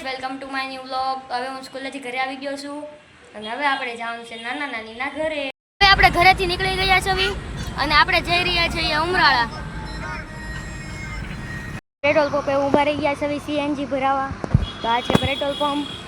Welcome to my new vlog. હવે હું સ્કૂલેથી ઘરે આવી ગયો છું અને હવે આપણે જવાનું છે નાના નાનીના ઘરે। હવે આપણે ઘરેથી નીકળી ગયા છીએ અને આપણે જઈ રહ્યા છીએ ઉમરાળા। પેટ્રોલ પંપે ઊભા રહી ગયા છીએ સીએનજી ભરાવા। તો આ છે પેટ્રોલ પંપ।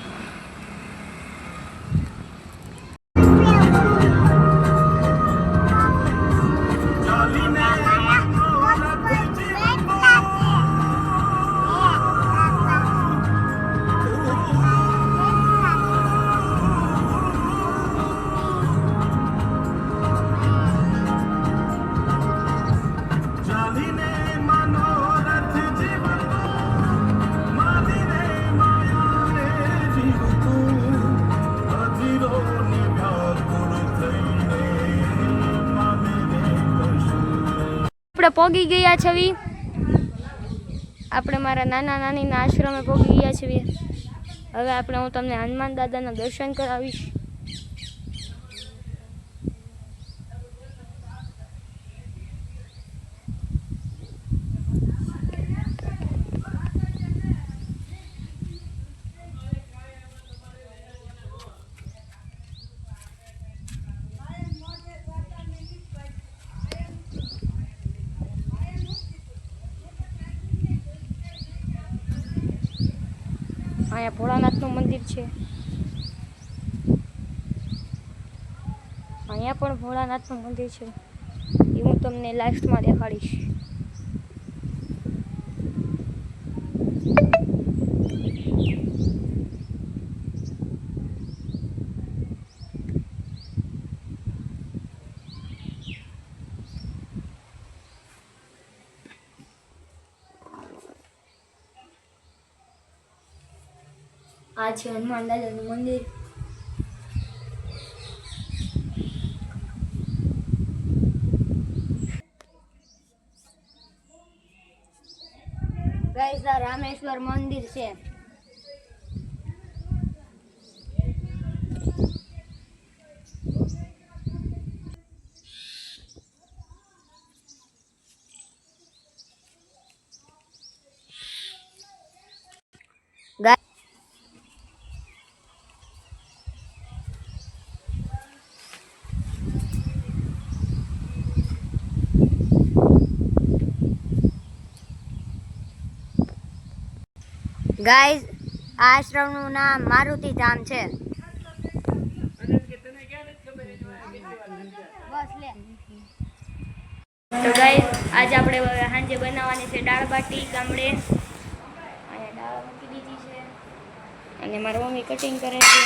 આપણે પહોંચી ગયા છીએ। આપણે મારા નાના નાનીના આશ્રમે પહોંચી ગયા છીએ। હવે હું તમને હનુમાન દાદાના દર્શન કરાવીશ। અહીંયા ભોળાનાથનું મંદિર છે। અહીંયા પણ ભોળાનાથનું મંદિર છે, એ હું તમને લાસ્ટમાં દેખાડીશ। આ છે હનુમાન દાદાનું મંદિર। ગાઈસ આ રામેશ્વર મંદિર છે। ગાઈસ આ આશ્રમનું નામ મારુતિ ધામ છે। તો ગાઈસ આજે આપણે સાંજે બનાવવાની છે દાળ બાટી ગામડે। અહીંયા દાળ મૂકી દીધી છે અને મારી મમ્મી કટિંગ કરે છે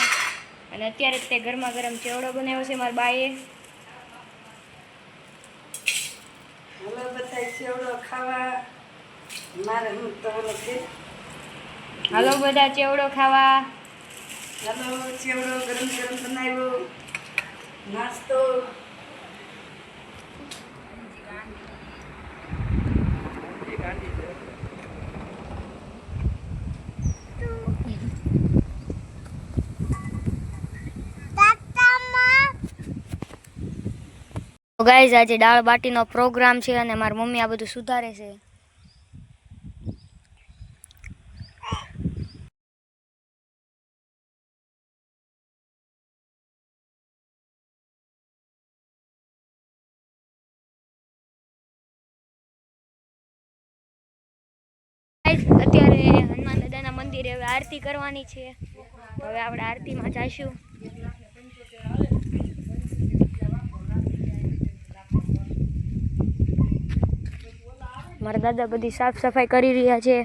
અને અત્યારે તે ગરમા ગરમ ચેવડો બનાવ્યો છે મારા બાએ। હલો બધા ચેવડો ખાવા મારે હું તો બોલો છે। હાલો બધા ચેવડો ખાવા। હલો ચેવડો ગરમ ગરમ બનાવ્યો નાસ્તો। તો ગાઈઝ આજે દાળ બાટીનો પ્રોગ્રામ છે અને મારી મમ્મી આ બધું સુધારે છે। અત્યારે હનુમાન દાદાના મંદિરે હવે આરતી કરવાની છે। હવે આપણે આરતીમાં જઈશું। મારા દાદા બધી સાફ સફાઈ કરી રહ્યા છે।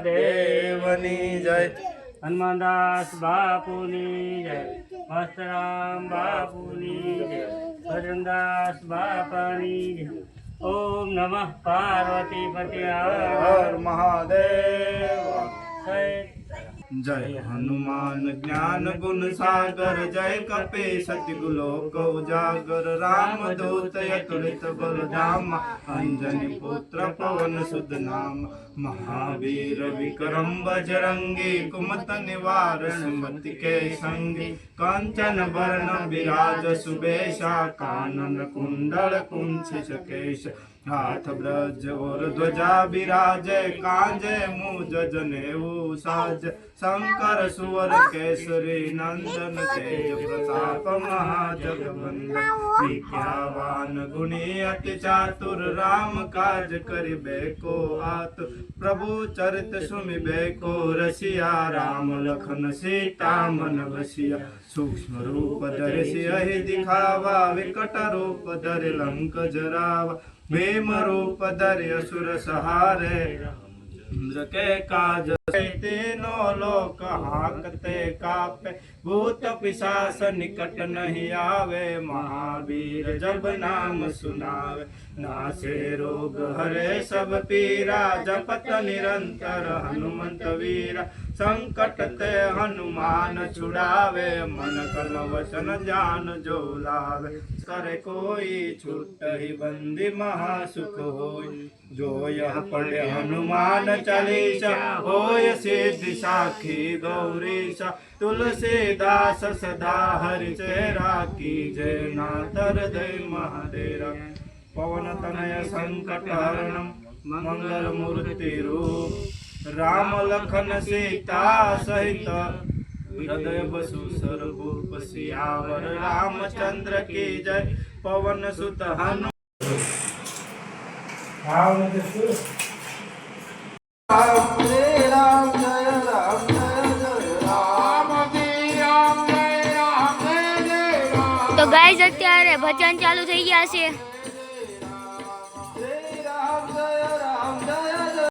મહાદેવની જય. હનુમાનદાસ બાપુની જય. મસ્તરામ બાપુની જય. ભજનદાસ બાપાની જય. ઓમ નમઃ પાર્વતી પતે હર મહાદેવ. જય. જય હનુમાન જ્ઞાન ગુણ સાગર, જય કપે સતગુ લોક ઉજાગર, રામ દૂત અતુલિત બલ ધામ, અંજની પુત્ર પવન સુત નામ, મહાવીર વિક્રમ બજરંગી, કુમત નિવારણ મતિ કે સંગી, કંચન બર્ણ બિરાજ સુબેશા, કાનન કુંડળ કુંચિત કેશ, हाथ ब्रज और ध्वजा बिराजे, कांजे मुज जनेऊ साज, शंकर सुवर केसरी नंदन, तेज प्रताप महाजगवंदन, विद्यावान गुणी अति चातुर, राम काज करिबे को आतुर, प्रभु चरित सुमिबे को रसिया, राम लखन सीता मन बसिया, सूक्ष्म रूप धरि सियहि दिखावा, विकट रूप धरि लंक जरावा, भीम रूप धरि असुर सहारे, इंद्र के काज तीनों लोक हाकते कापे, भूत पिशाच निकट नहीं आवे, महावीर जब नाम सुनावे, नासे रोग हरे सब पीरा, जपत निरंतर हनुमंत वीरा, संकट ते हनुमान छुड़ावे, मन कर्म वचन जान जो लावे, करे कोई छूटहि बंदी महासुख होय, जो यह पढ़े हनुमान चालीसा, होय सिद्धि साखी गौरीशा, तुलसीदास सदा हरि चेरा, की जय नाथ हृदय महादेरा, पवन तनय संकट हरणम, मंगल मूर्ति रूप, राम लखन सीता सहित, हृदय बसु सर्वभूप, सियावर रामचंद्र की जय, पवन सुत हनु राम जय राम जय राम जय जय राम जी राम जय राम जय जय राम. તો ગાઈઝ અત્યારે ભજન ચાલુ થઈ ગયા છે.